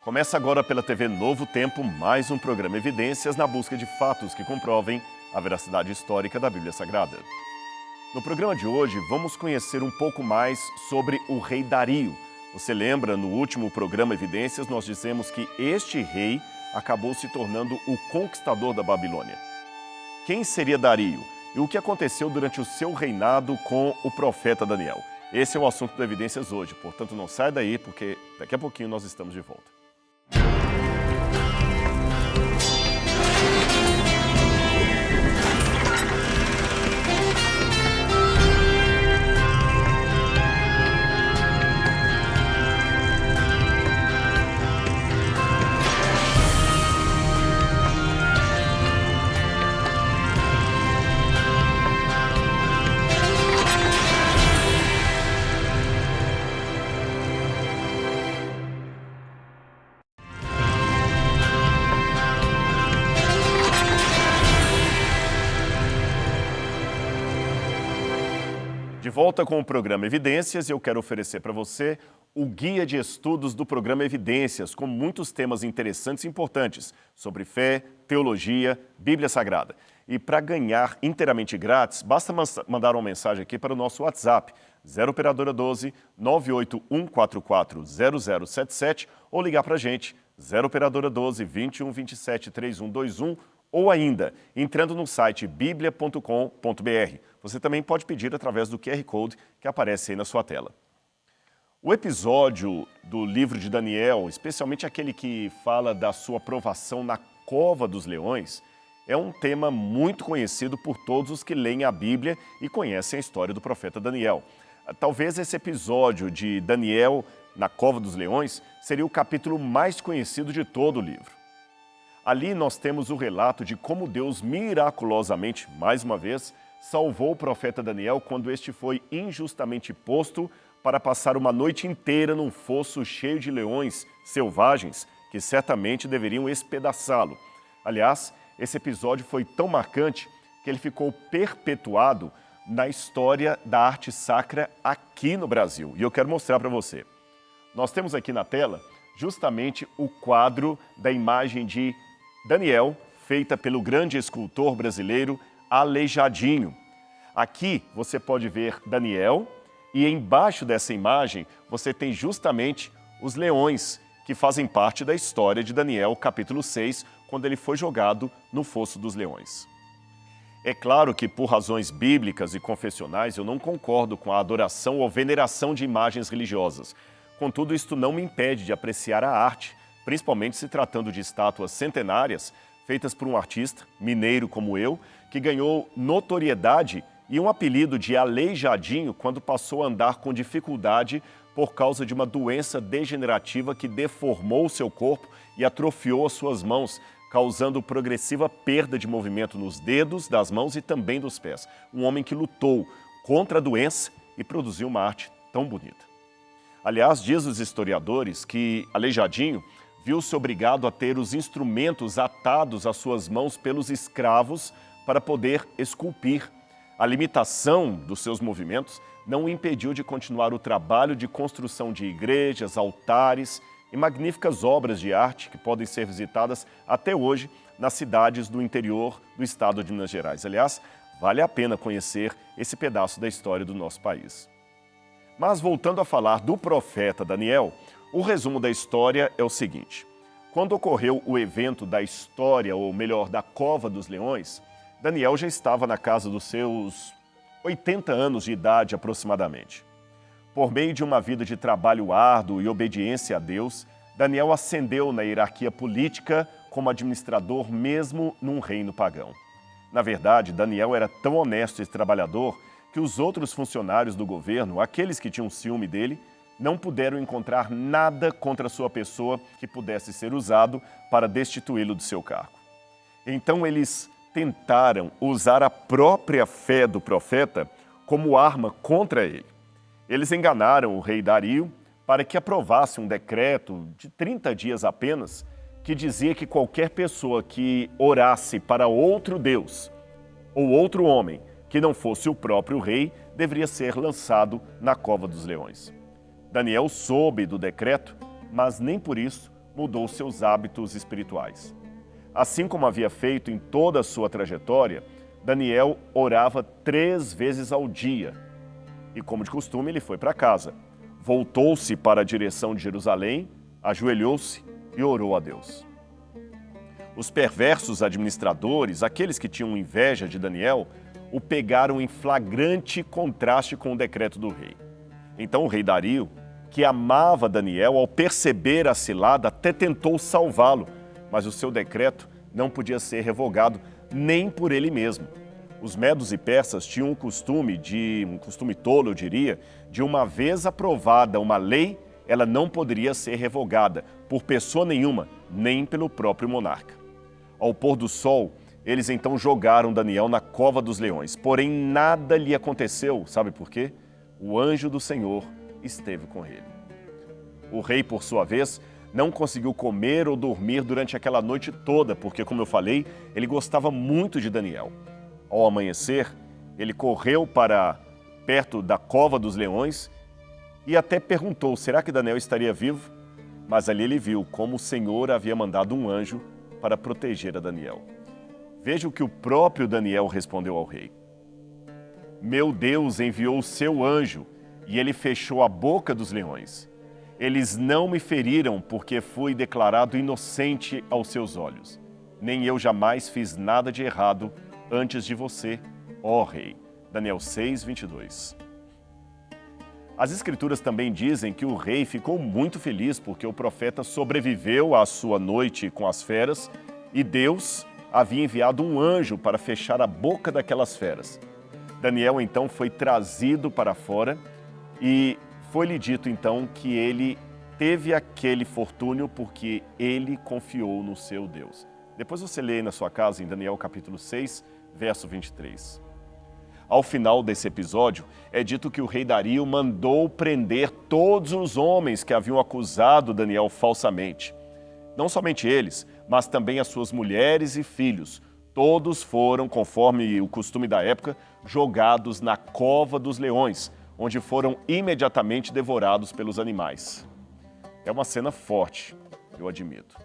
Começa agora pela TV Novo Tempo mais um programa Evidências na busca de fatos que comprovem a veracidade histórica da Bíblia Sagrada. No programa de hoje, vamos conhecer um pouco mais sobre o rei Dario. Você lembra, no último programa Evidências, nós dissemos que este rei acabou se tornando o conquistador da Babilônia. Quem seria Dario? E o que aconteceu durante o seu reinado com o profeta Daniel? Esse é o assunto do Evidências hoje, portanto não sai daí, porque daqui a pouquinho nós estamos de volta. De volta com o programa Evidências, eu quero oferecer para você o guia de estudos do programa Evidências, com muitos temas interessantes e importantes sobre fé, teologia, Bíblia Sagrada. E para ganhar inteiramente grátis, basta mandar uma mensagem aqui para o nosso WhatsApp, 0 operadora 12 98144 0077 ou ligar para a gente, 0 operadora 12 21 27 3121 ou ainda entrando no site biblia.com.br. Você também pode pedir através do QR Code que aparece aí na sua tela. O episódio do livro de Daniel, especialmente aquele que fala da sua provação na cova dos leões, é um tema muito conhecido por todos os que leem a Bíblia e conhecem a história do profeta Daniel. Talvez esse episódio de Daniel na cova dos leões seria o capítulo mais conhecido de todo o livro. Ali nós temos o relato de como Deus miraculosamente, mais uma vez, salvou o profeta Daniel quando este foi injustamente posto para passar uma noite inteira num fosso cheio de leões selvagens que certamente deveriam espedaçá-lo. Aliás, esse episódio foi tão marcante que ele ficou perpetuado na história da arte sacra aqui no Brasil. E eu quero mostrar para você. Nós temos aqui na tela justamente o quadro da imagem de Daniel, feita pelo grande escultor brasileiro Aleijadinho. Aqui você pode ver Daniel e embaixo dessa imagem você tem justamente os leões que fazem parte da história de Daniel, capítulo 6, quando ele foi jogado no fosso dos leões. É claro que por razões bíblicas e confessionais eu não concordo com a adoração ou veneração de imagens religiosas. Contudo, isto não me impede de apreciar a arte, principalmente se tratando de estátuas centenárias feitas por um artista, mineiro como eu, que ganhou notoriedade e um apelido de Aleijadinho quando passou a andar com dificuldade por causa de uma doença degenerativa que deformou seu corpo e atrofiou as suas mãos, causando progressiva perda de movimento nos dedos, das mãos e também dos pés. Um homem que lutou contra a doença e produziu uma arte tão bonita. Aliás, diz os historiadores que Aleijadinho viu-se obrigado a ter os instrumentos atados às suas mãos pelos escravos para poder esculpir. A limitação dos seus movimentos não o impediu de continuar o trabalho de construção de igrejas, altares e magníficas obras de arte que podem ser visitadas até hoje nas cidades do interior do estado de Minas Gerais. Aliás, vale a pena conhecer esse pedaço da história do nosso país. Mas voltando a falar do profeta Daniel, o resumo da história é o seguinte. Quando ocorreu o evento da história, ou melhor, da Cova dos Leões, Daniel já estava na casa dos seus 80 anos de idade aproximadamente. Por meio de uma vida de trabalho árduo e obediência a Deus, Daniel ascendeu na hierarquia política como administrador mesmo num reino pagão. Na verdade, Daniel era tão honesto e trabalhador que os outros funcionários do governo, aqueles que tinham ciúme dele, não puderam encontrar nada contra sua pessoa que pudesse ser usado para destituí-lo do seu cargo. Então eles tentaram usar a própria fé do profeta como arma contra ele. Eles enganaram o rei Dario para que aprovasse um decreto de 30 dias apenas, que dizia que qualquer pessoa que orasse para outro Deus ou outro homem que não fosse o próprio rei deveria ser lançado na cova dos leões. Daniel soube do decreto, mas nem por isso mudou seus hábitos espirituais. Assim como havia feito em toda a sua trajetória, Daniel orava 3 vezes ao dia. E como de costume, ele foi para casa. Voltou-se para a direção de Jerusalém, ajoelhou-se e orou a Deus. Os perversos administradores, aqueles que tinham inveja de Daniel, o pegaram em flagrante contraste com o decreto do rei. Então o rei Dario, que amava Daniel, ao perceber a cilada, até tentou salvá-lo, mas o seu decreto não podia ser revogado nem por ele mesmo. Os medos e persas tinham um costume tolo, eu diria, de uma vez aprovada uma lei, ela não poderia ser revogada por pessoa nenhuma, nem pelo próprio monarca. Ao pôr do sol, eles então jogaram Daniel na cova dos leões, porém nada lhe aconteceu, sabe por quê? O anjo do Senhor esteve com ele. O rei, por sua vez, não conseguiu comer ou dormir durante aquela noite toda, porque, como eu falei, ele gostava muito de Daniel. Ao amanhecer, ele correu para perto da cova dos leões e até perguntou, será que Daniel estaria vivo? Mas ali ele viu como o Senhor havia mandado um anjo para proteger a Daniel. Veja o que o próprio Daniel respondeu ao rei. Meu Deus enviou o seu anjo e ele fechou a boca dos leões. Eles não me feriram porque fui declarado inocente aos seus olhos. Nem eu jamais fiz nada de errado antes de você, ó rei. Daniel 6, 22. As escrituras também dizem que o rei ficou muito feliz porque o profeta sobreviveu à sua noite com as feras e Deus havia enviado um anjo para fechar a boca daquelas feras. Daniel então foi trazido para fora e foi-lhe dito então que ele teve aquele fortúnio porque ele confiou no seu Deus. Depois você lê aí na sua casa em Daniel capítulo 6, verso 23. Ao final desse episódio, é dito que o rei Dario mandou prender todos os homens que haviam acusado Daniel falsamente. Não somente eles, mas também as suas mulheres e filhos. Todos foram, conforme o costume da época, jogados na cova dos leões, onde foram imediatamente devorados pelos animais. É uma cena forte, eu admito.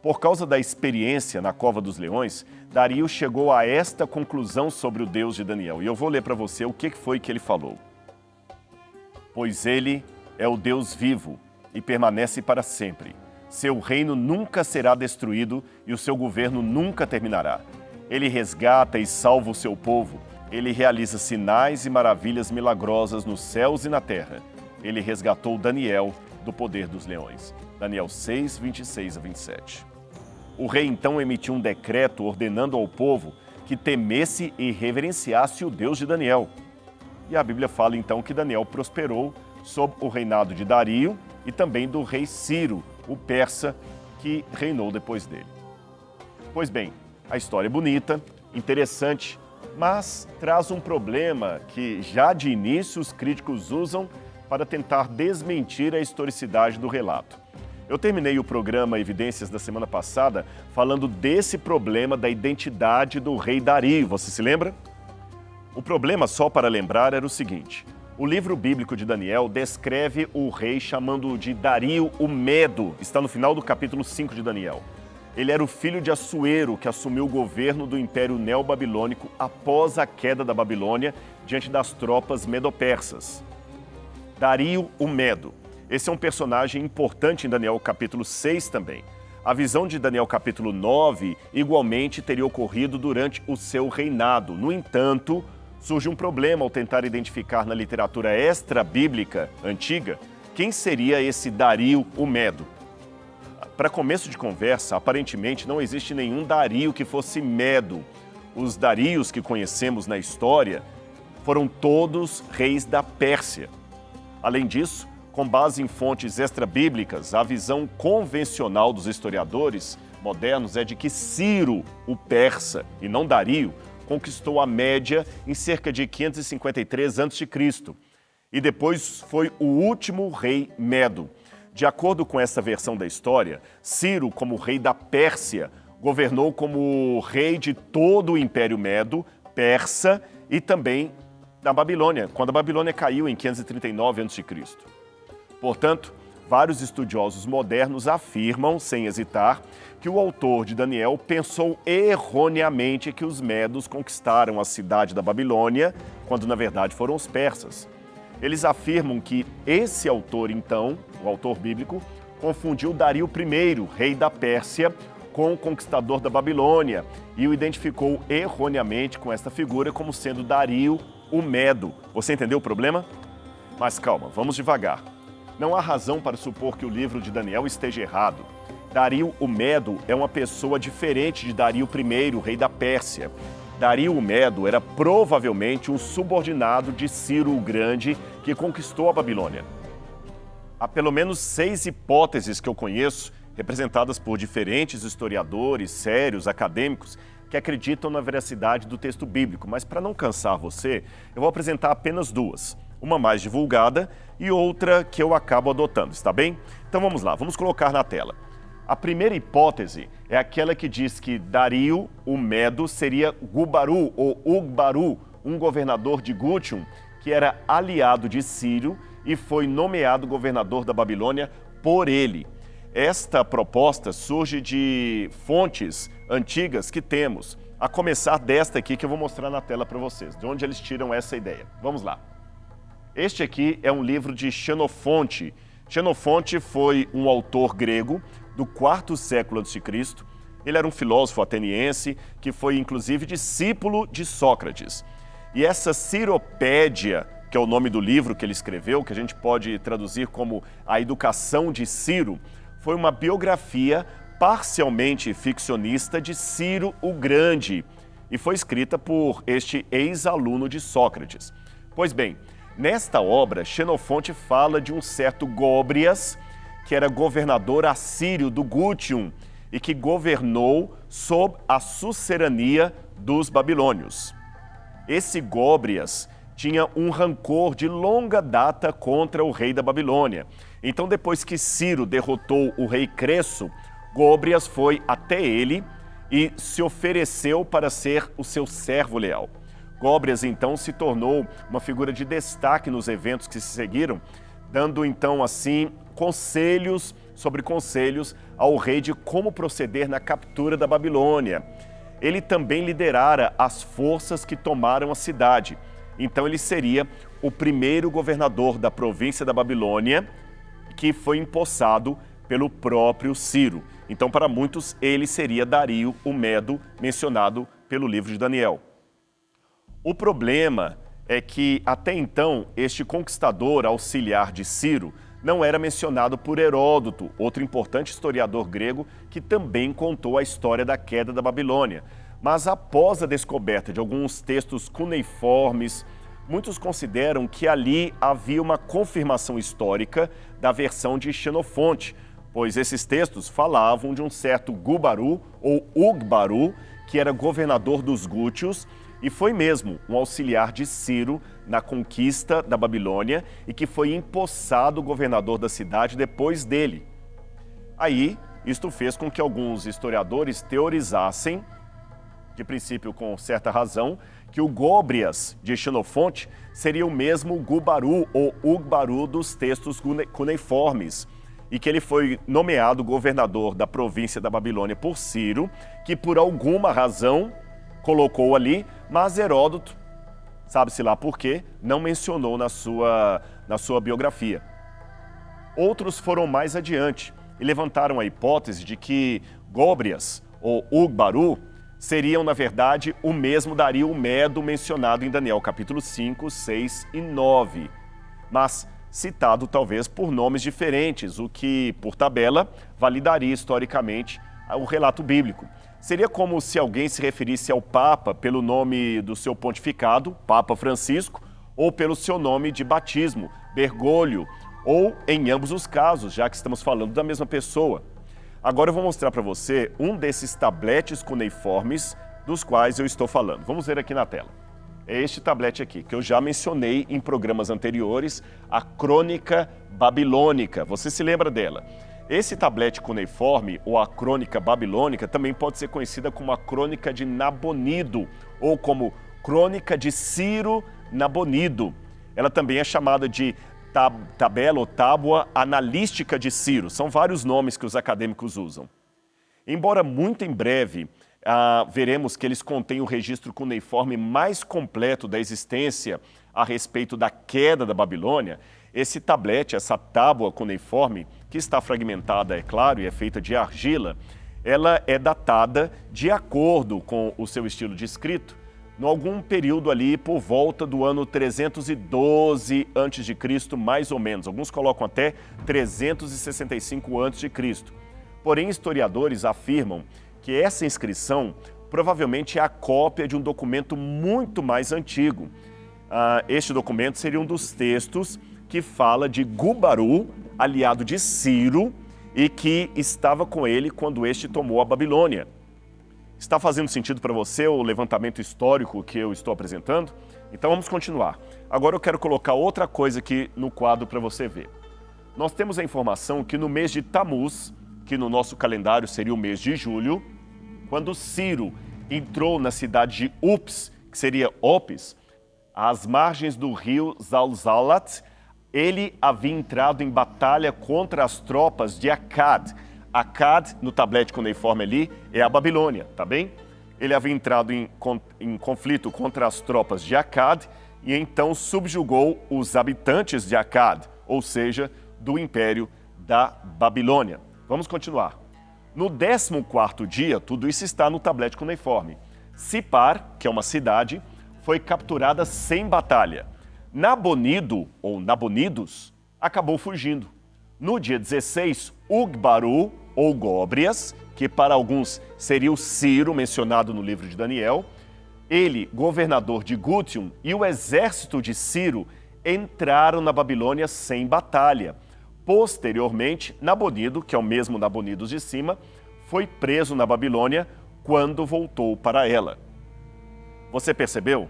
Por causa da experiência na cova dos leões, Dario chegou a esta conclusão sobre o Deus de Daniel. E eu vou ler para você o que foi que ele falou. Pois ele é o Deus vivo e permanece para sempre. Seu reino nunca será destruído e o seu governo nunca terminará. Ele resgata e salva o seu povo. Ele realiza sinais e maravilhas milagrosas nos céus e na terra. Ele resgatou Daniel do poder dos leões. Daniel 6, 26 a 27. O rei então emitiu um decreto ordenando ao povo que temesse e reverenciasse o Deus de Daniel. E a Bíblia fala então que Daniel prosperou sob o reinado de Dario e também do rei Ciro, o persa, que reinou depois dele. Pois bem, a história é bonita, interessante, mas traz um problema que já de início os críticos usam para tentar desmentir a historicidade do relato. Eu terminei o programa Evidências da semana passada falando desse problema da identidade do rei Dario, você se lembra? O problema, só para lembrar, era o seguinte: o livro bíblico de Daniel descreve o rei chamando-o de Dario o Medo, está no final do capítulo 5 de Daniel. Ele era o filho de Assuero, que assumiu o governo do Império Neobabilônico após a queda da Babilônia diante das tropas medo-persas. Dario o Medo. Esse é um personagem importante em Daniel capítulo 6 também. A visão de Daniel capítulo 9 igualmente teria ocorrido durante o seu reinado. No entanto, surge um problema ao tentar identificar na literatura extra-bíblica antiga quem seria esse Dario o Medo. Para começo de conversa, aparentemente não existe nenhum Dario que fosse Medo. Os Darios que conhecemos na história foram todos reis da Pérsia. Além disso, com base em fontes extra-bíblicas, a visão convencional dos historiadores modernos é de que Ciro, o persa, e não Dario, conquistou a Média em cerca de 553 a.C. e depois foi o último rei medo. De acordo com essa versão da história, Ciro, como rei da Pérsia, governou como rei de todo o Império Medo, persa e também da Babilônia, quando a Babilônia caiu em 539 a.C. Portanto, vários estudiosos modernos afirmam, sem hesitar, que o autor de Daniel pensou erroneamente que os medos conquistaram a cidade da Babilônia, quando na verdade foram os persas. Eles afirmam que esse autor, então, o autor bíblico, confundiu Dario I, rei da Pérsia, com o conquistador da Babilônia e o identificou erroneamente com esta figura como sendo Dario o Medo. Você entendeu o problema? Mas calma, vamos devagar. Não há razão para supor que o livro de Daniel esteja errado. Dario o Medo é uma pessoa diferente de Dario I, rei da Pérsia. Dario o Medo era provavelmente um subordinado de Ciro o Grande que conquistou a Babilônia. Há pelo menos 6 hipóteses que eu conheço, representadas por diferentes historiadores, sérios, acadêmicos, que acreditam na veracidade do texto bíblico. Mas para não cansar você, eu vou apresentar apenas 2. Uma mais divulgada e outra que eu acabo adotando, está bem? Então vamos lá, vamos colocar na tela. A primeira hipótese é aquela que diz que Dario o Medo seria Gubaru ou Ugbaru, um governador de Gutium, que era aliado de Ciro e foi nomeado governador da Babilônia por ele. Esta proposta surge de fontes antigas que temos, a começar desta aqui que eu vou mostrar na tela para vocês, de onde eles tiram essa ideia. Vamos lá. Este aqui é um livro de Xenofonte. Xenofonte foi um autor grego do 4º século a.C. Ele era um filósofo ateniense que foi inclusive discípulo de Sócrates. E essa Ciropédia, que é o nome do livro que ele escreveu, que a gente pode traduzir como A Educação de Ciro, foi uma biografia parcialmente ficcionista de Ciro o Grande e foi escrita por este ex-aluno de Sócrates. Pois bem, nesta obra, Xenofonte fala de um certo Góbrias, que era governador assírio do Gutium e que governou sob a suzerania dos babilônios. Esse Góbrias tinha um rancor de longa data contra o rei da Babilônia. Então, depois que Ciro derrotou o rei Cresso, Góbrias foi até ele e se ofereceu para ser o seu servo leal. Góbrias, então, se tornou uma figura de destaque nos eventos que se seguiram, dando, então, assim, conselhos sobre conselhos ao rei de como proceder na captura da Babilônia. Ele também liderara as forças que tomaram a cidade. Então ele seria o primeiro governador da província da Babilônia que foi empossado pelo próprio Ciro. Então, para muitos, ele seria Dario o Medo, mencionado pelo livro de Daniel. O problema é que, até então, este conquistador auxiliar de Ciro não era mencionado por Heródoto, outro importante historiador grego que também contou a história da queda da Babilônia. Mas após a descoberta de alguns textos cuneiformes, muitos consideram que ali havia uma confirmação histórica da versão de Xenofonte, pois esses textos falavam de um certo Gubaru ou Ugbaru, que era governador dos Gútios e foi mesmo um auxiliar de Ciro na conquista da Babilônia e que foi empossado governador da cidade depois dele. Aí, isto fez com que alguns historiadores teorizassem, de princípio com certa razão, que o Góbrias de Xenofonte seria o mesmo Gubaru ou Ugbaru dos textos cuneiformes e que ele foi nomeado governador da província da Babilônia por Ciro, que por alguma razão colocou ali, mas Heródoto, sabe-se lá por quê, não mencionou na sua biografia. Outros foram mais adiante e levantaram a hipótese de que Góbrias ou Ugbaru seriam, na verdade, o mesmo Dario o Medo mencionado em Daniel capítulo 5, 6 e 9, mas citado talvez por nomes diferentes, o que, por tabela, validaria historicamente o relato bíblico. Seria como se alguém se referisse ao Papa pelo nome do seu pontificado, Papa Francisco, ou pelo seu nome de batismo, Bergoglio, ou em ambos os casos, já que estamos falando da mesma pessoa. Agora eu vou mostrar para você um desses tabletes cuneiformes dos quais eu estou falando. Vamos ver aqui na tela. É este tablete aqui, que eu já mencionei em programas anteriores, a Crônica Babilônica. Você se lembra dela? Esse tablete cuneiforme, ou a Crônica Babilônica, também pode ser conhecida como a Crônica de Nabonido, ou como Crônica de Ciro Nabonido. Ela também é chamada de tabela ou tábua analística de Ciro. São vários nomes que os acadêmicos usam. Embora muito em breve veremos que eles contêm o registro cuneiforme mais completo da existência a respeito da queda da Babilônia, esse tablete, essa tábua cuneiforme, que está fragmentada, é claro, e é feita de argila, ela é datada de acordo com o seu estilo de escrito, em algum período ali por volta do ano 312 a.C., mais ou menos. Alguns colocam até 365 a.C. Porém, historiadores afirmam que essa inscrição provavelmente é a cópia de um documento muito mais antigo. Este documento seria um dos textos que fala de Gu-Baru, aliado de Ciro, e que estava com ele quando este tomou a Babilônia. Está fazendo sentido para você o levantamento histórico que eu estou apresentando? Então vamos continuar. Agora eu quero colocar outra coisa aqui no quadro para você ver. Nós temos a informação que no mês de Tamuz, que no nosso calendário seria o mês de julho, quando Ciro entrou na cidade de Ups, que seria Opis, às margens do rio Zalzalat, ele havia entrado em batalha contra as tropas de Akkad. Akkad, no tablete cuneiforme ali, é a Babilônia, tá bem? Ele havia entrado em conflito contra as tropas de Akkad e então subjugou os habitantes de Akkad, ou seja, do Império da Babilônia. Vamos continuar. No 14º dia, tudo isso está no tablete cuneiforme. Sipar, que é uma cidade, foi capturada sem batalha. Nabonido, ou Nabonidos, acabou fugindo. No dia 16, Ugbaru, ou Góbrias, que para alguns seria o Ciro, mencionado no livro de Daniel, ele, governador de Gutium, e o exército de Ciro entraram na Babilônia sem batalha. Posteriormente, Nabonido, que é o mesmo Nabonidos de cima, foi preso na Babilônia quando voltou para ela. Você percebeu?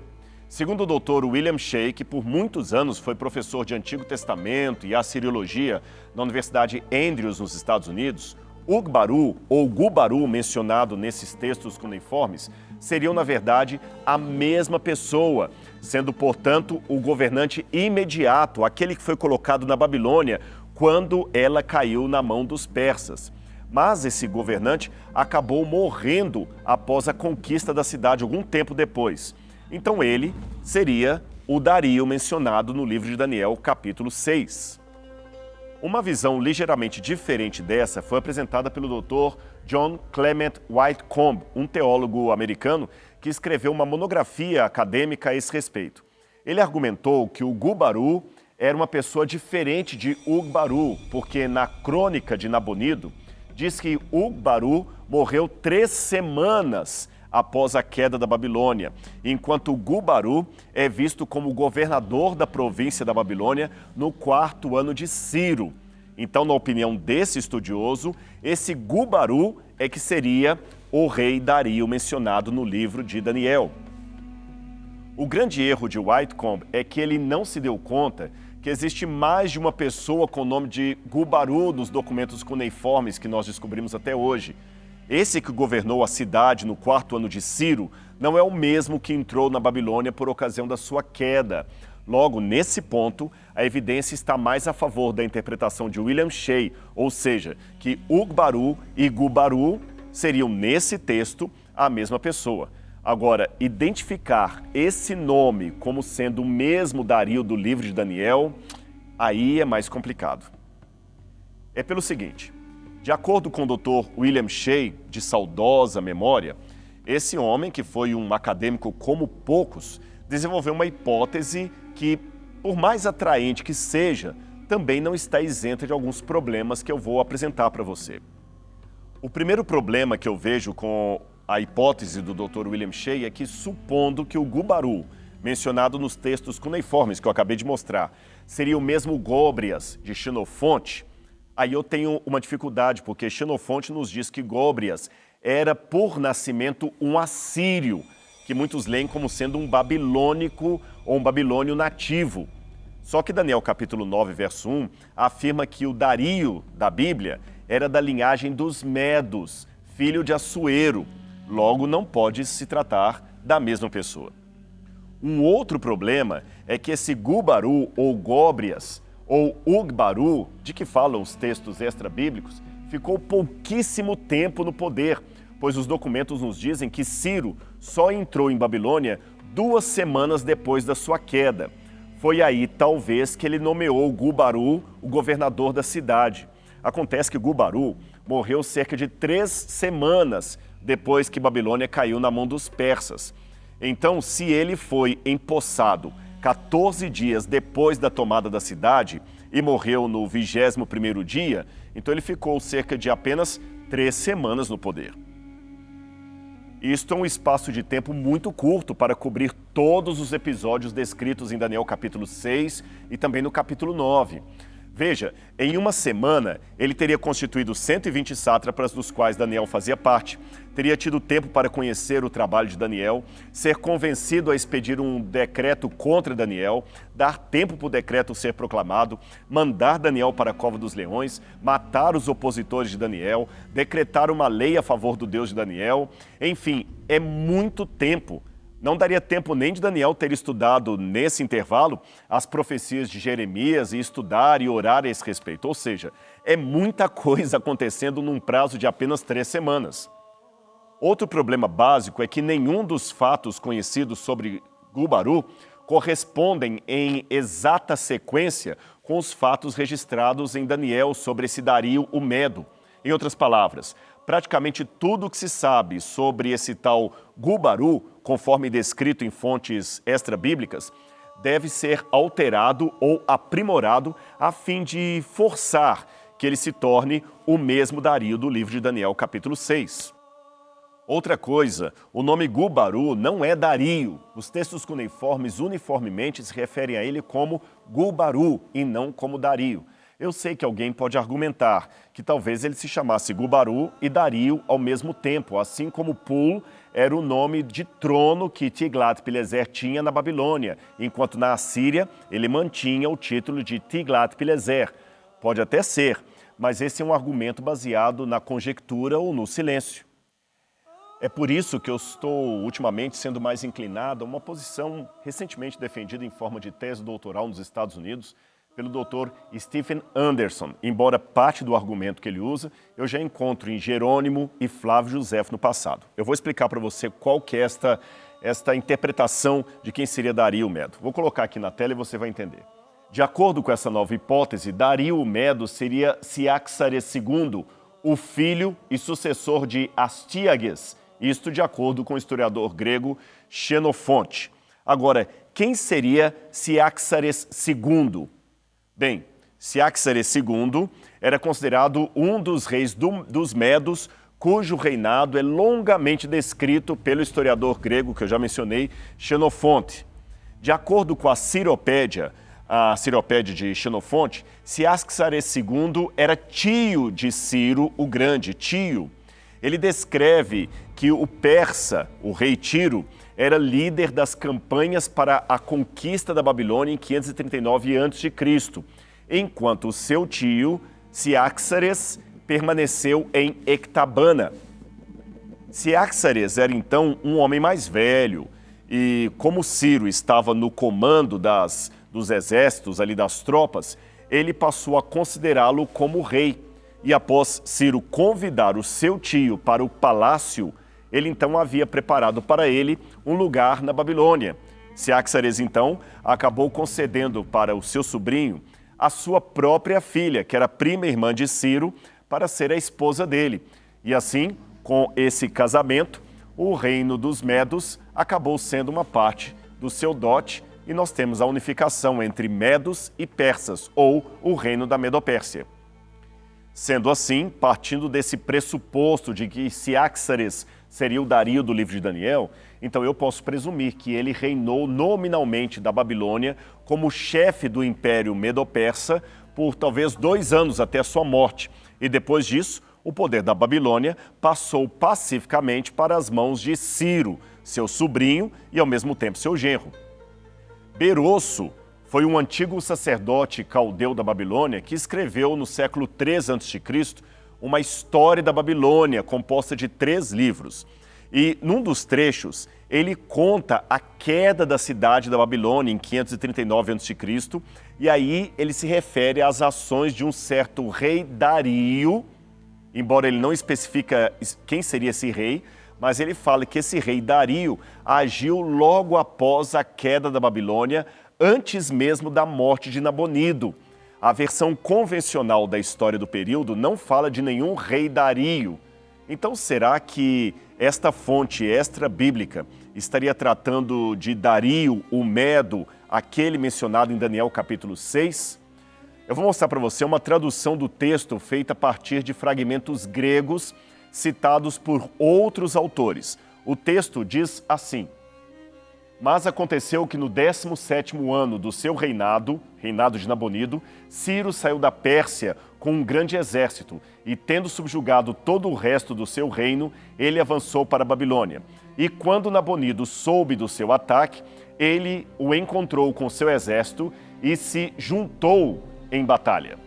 Segundo o doutor William Shea, que por muitos anos foi professor de Antigo Testamento e Assiriologia na Universidade Andrews, nos Estados Unidos, Ugbaru ou Gu-Baru, mencionado nesses textos cuneiformes, seriam, na verdade, a mesma pessoa, sendo, portanto, o governante imediato, aquele que foi colocado na Babilônia quando ela caiu na mão dos persas. Mas esse governante acabou morrendo após a conquista da cidade, algum tempo depois. Então ele seria o Dario mencionado no livro de Daniel, capítulo 6. Uma visão ligeiramente diferente dessa foi apresentada pelo Dr. John Clement Whitcomb, um teólogo americano que escreveu uma monografia acadêmica a esse respeito. Ele argumentou que o Gu-Baru era uma pessoa diferente de Ugbaru, porque na crônica de Nabonido diz que Ugbaru morreu 3 semanas após a queda da Babilônia, enquanto Gu-Baru é visto como governador da província da Babilônia no 4º ano de Ciro. Então, na opinião desse estudioso, esse Gu-Baru é que seria o rei Dario mencionado no livro de Daniel. O grande erro de Whitcomb é que ele não se deu conta que existe mais de uma pessoa com o nome de Gu-Baru nos documentos cuneiformes que nós descobrimos até hoje. Esse que governou a cidade no 4º ano de Ciro não é o mesmo que entrou na Babilônia por ocasião da sua queda. Logo, nesse ponto, a evidência está mais a favor da interpretação de William Shea, ou seja, que Ugbaru e Gu-Baru seriam, nesse texto, a mesma pessoa. Agora, identificar esse nome como sendo o mesmo Dario do livro de Daniel, aí é mais complicado. É pelo seguinte: de acordo com o Dr. William Shea, de saudosa memória, esse homem, que foi um acadêmico como poucos, desenvolveu uma hipótese que, por mais atraente que seja, também não está isenta de alguns problemas que eu vou apresentar para você. O primeiro problema que eu vejo com a hipótese do Dr. William Shea é que, supondo que o Gu-Baru, mencionado nos textos cuneiformes que eu acabei de mostrar, seria o mesmo Góbrias de Xenofonte, aí eu tenho uma dificuldade, porque Xenofonte nos diz que Góbrias era, por nascimento, um assírio, que muitos leem como sendo um babilônico ou um babilônio nativo. Só que Daniel capítulo 9, verso 1, afirma que o Dario da Bíblia era da linhagem dos Medos, filho de Assuero. Logo, não pode se tratar da mesma pessoa. Um outro problema é que esse Gu-Baru ou Góbrias, ou Ugbaru, de que falam os textos extra-bíblicos, ficou pouquíssimo tempo no poder, pois os documentos nos dizem que Ciro só entrou em Babilônia 2 semanas depois da sua queda. Foi aí, talvez, que ele nomeou Gu-Baru o governador da cidade. Acontece que Gu-Baru morreu cerca de 3 semanas depois que Babilônia caiu na mão dos persas. Então, se ele foi empossado 14 dias depois da tomada da cidade e morreu no 21º dia, então ele ficou cerca de apenas 3 semanas no poder. Isto é um espaço de tempo muito curto para cobrir todos os episódios descritos em Daniel capítulo 6 e também no capítulo 9. Veja, em uma semana, ele teria constituído 120 sátrapas, dos quais Daniel fazia parte, teria tido tempo para conhecer o trabalho de Daniel, ser convencido a expedir um decreto contra Daniel, dar tempo para o decreto ser proclamado, mandar Daniel para a cova dos leões, matar os opositores de Daniel, decretar uma lei a favor do Deus de Daniel. Enfim, é muito tempo. Não daria tempo nem de Daniel ter estudado, nesse intervalo, as profecias de Jeremias e estudar e orar a esse respeito. Ou seja, é muita coisa acontecendo num prazo de apenas 3 semanas. Outro problema básico é que nenhum dos fatos conhecidos sobre Gu-Baru correspondem em exata sequência com os fatos registrados em Daniel sobre esse Dario o Medo. Em outras palavras, praticamente tudo o que se sabe sobre esse tal Gu-Baru, conforme descrito em fontes extra-bíblicas, deve ser alterado ou aprimorado a fim de forçar que ele se torne o mesmo Dario do livro de Daniel, capítulo 6. Outra coisa, o nome Gu-Baru não é Dario. Os textos cuneiformes uniformemente se referem a ele como Gu-Baru e não como Dario. Eu sei que alguém pode argumentar que talvez ele se chamasse Gu-Baru e Dario ao mesmo tempo, assim como Pul era o nome de trono que Tiglat-Pileser tinha na Babilônia, enquanto na Assíria ele mantinha o título de Tiglat-Pileser. Pode até ser, mas esse é um argumento baseado na conjectura ou no silêncio. É por isso que eu estou ultimamente sendo mais inclinado a uma posição recentemente defendida em forma de tese doutoral nos Estados Unidos, pelo Dr. Stephen Anderson, embora parte do argumento que ele usa eu já encontro em Jerônimo e Flávio Josefo no passado. Eu vou explicar para você qual que é esta interpretação de quem seria Dario o Medo. Vou colocar aqui na tela e você vai entender. De acordo com essa nova hipótese, Dario o Medo seria Ciaxares II, o filho e sucessor de Astíages, isto de acordo com o historiador grego Xenofonte. Agora, quem seria Ciaxares II? Bem, Ciaxares II era considerado um dos reis dos Medos, cujo reinado é longamente descrito pelo historiador grego, que eu já mencionei, Xenofonte. De acordo com a Ciropédia de Xenofonte, Ciaxares II era tio de Ciro o Grande, tio. Ele descreve que o persa, o rei Tiro, era líder das campanhas para a conquista da Babilônia em 539 a.C., enquanto o seu tio, Ciaxares, permaneceu em Ecbatana. Ciaxares era então um homem mais velho e, como Ciro estava no comando dos exércitos, ali das tropas, ele passou a considerá-lo como rei. E após Ciro convidar o seu tio para o palácio, ele então havia preparado para ele um lugar na Babilônia. Ciaxares então acabou concedendo para o seu sobrinho a sua própria filha, que era prima irmã de Ciro, para ser a esposa dele. E assim, com esse casamento, o reino dos Medos acabou sendo uma parte do seu dote e nós temos a unificação entre Medos e Persas, ou o reino da Medopérsia. Sendo assim, partindo desse pressuposto de que Ciaxares seria o Dario do livro de Daniel, então eu posso presumir que ele reinou nominalmente da Babilônia como chefe do Império Medo-Persa por talvez 2 anos até a sua morte. E depois disso, o poder da Babilônia passou pacificamente para as mãos de Ciro, seu sobrinho e ao mesmo tempo seu genro. Berosso foi um antigo sacerdote caldeu da Babilônia que escreveu no século 3 a.C. uma história da Babilônia composta de 3 livros. E num dos trechos, ele conta a queda da cidade da Babilônia em 539 a.C., E aí ele se refere às ações de um certo rei Dario, embora ele não especifica quem seria esse rei, mas ele fala que esse rei Dario agiu logo após a queda da Babilônia, antes mesmo da morte de Nabonido. A versão convencional da história do período não fala de nenhum rei Dario. Então será que esta fonte extra-bíblica estaria tratando de Dario, o Medo, aquele mencionado em Daniel capítulo 6? Eu vou mostrar para você uma tradução do texto feita a partir de fragmentos gregos citados por outros autores. O texto diz assim: Mas aconteceu que no 17º ano do seu reinado de Nabonido, Ciro saiu da Pérsia com um grande exército e, tendo subjugado todo o resto do seu reino, ele avançou para a Babilônia. E quando Nabonido soube do seu ataque, ele o encontrou com seu exército e se juntou em batalha.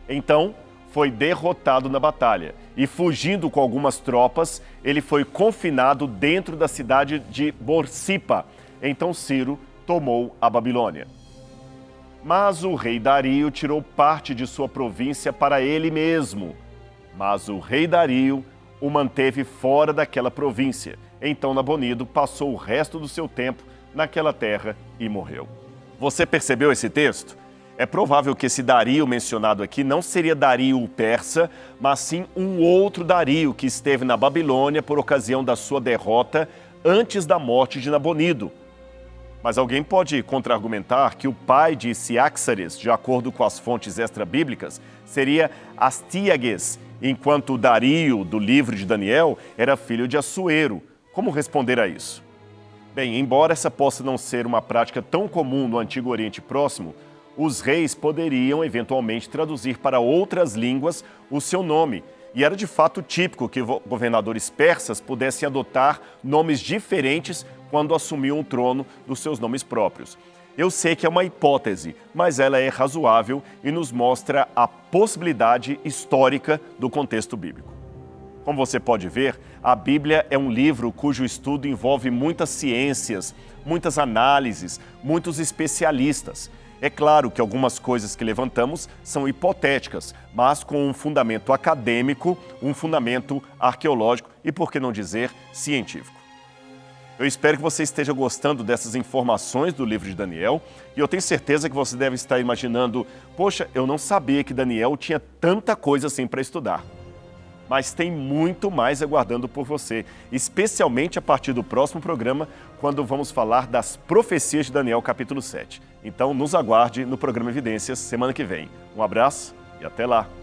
Então, foi derrotado na batalha e, fugindo com algumas tropas, ele foi confinado dentro da cidade de Borsipa. Então Ciro tomou a Babilônia. Mas o rei Dario tirou parte de sua província para ele mesmo. Mas o rei Dario o manteve fora daquela província. Então Nabonido passou o resto do seu tempo naquela terra e morreu. Você percebeu esse texto? É provável que esse Dario mencionado aqui não seria Dario o persa, mas sim um outro Dario que esteve na Babilônia por ocasião da sua derrota antes da morte de Nabonido. Mas alguém pode contra-argumentar que o pai de Ciaxares, de acordo com as fontes extra-bíblicas, seria Astíages, enquanto Dario, do livro de Daniel, era filho de Assuero. Como responder a isso? Bem, embora essa possa não ser uma prática tão comum no Antigo Oriente Próximo, os reis poderiam eventualmente traduzir para outras línguas o seu nome. E era de fato típico que governadores persas pudessem adotar nomes diferentes quando assumiam o trono dos seus nomes próprios. Eu sei que é uma hipótese, mas ela é razoável e nos mostra a possibilidade histórica do contexto bíblico. Como você pode ver, a Bíblia é um livro cujo estudo envolve muitas ciências, muitas análises, muitos especialistas. É claro que algumas coisas que levantamos são hipotéticas, mas com um fundamento acadêmico, um fundamento arqueológico e, por que não dizer, científico. Eu espero que você esteja gostando dessas informações do livro de Daniel e eu tenho certeza que você deve estar imaginando, poxa, eu não sabia que Daniel tinha tanta coisa assim para estudar. Mas tem muito mais aguardando por você, especialmente a partir do próximo programa, quando vamos falar das profecias de Daniel capítulo 7. Então nos aguarde no programa Evidências semana que vem. Um abraço e até lá!